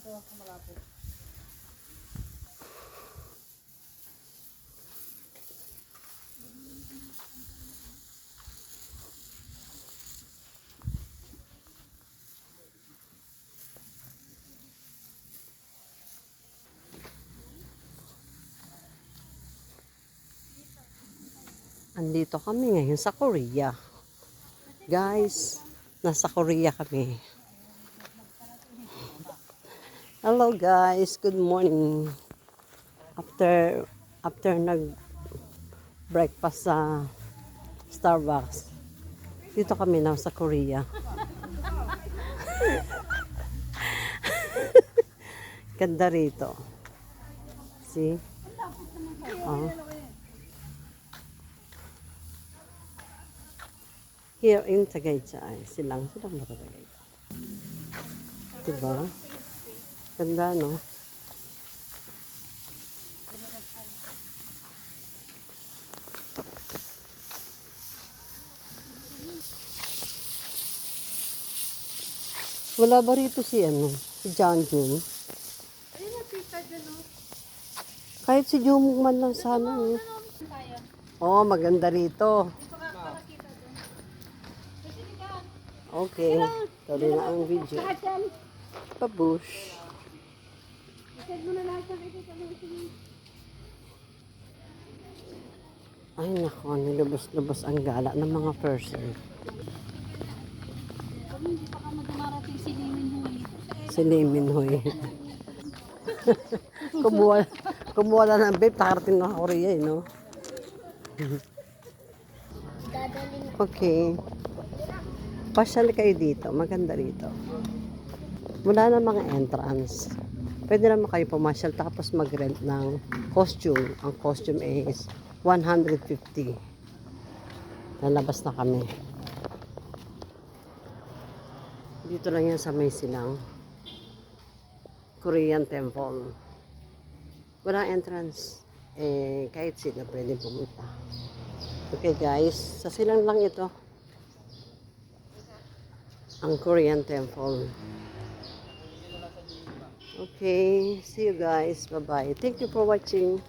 Andito kami ngayon sa Korea. Guys, nasa Korea kami. Hello guys, good morning. After nag-breakfast sa Starbucks, dito kami na sa Korea. Ganda rito. See? Oh. Here in Tagaytay, silang matagay. Diba? Ganda, no? Wala ba rito si John June? Ayun na, tita dyan, no? Kahit si Jumong man lang sana, eh. Oh, maganda rito. Dito ka nakita dyan. Kasi ka. Okay. Tuloy na ang video. Lahat yan. Pabush. Isad mo na lahat yan. Ito sa mga sige. Ay, nako. Nilabas-labas ang gala ng mga person. Kung hindi pa ka madumarating si Limin Huy. Si Limin Huy. Kumuha lang ng babe. Takarating na Korea, eh, no? Okay. Pasyal kayo dito. Maganda rito. Wala na mga entrance. Pwede naman kayo pumasyal tapos mag-rent ng costume. Ang costume is 150. Lalabas na kami. Dito lang yan sa may silang Korean temple. Wala entrance. Kahit sila pwede pumunta. Okay guys, sa silang lang ito. Ang Korean temple. Okay, see you guys. Bye-bye. Thank you for watching.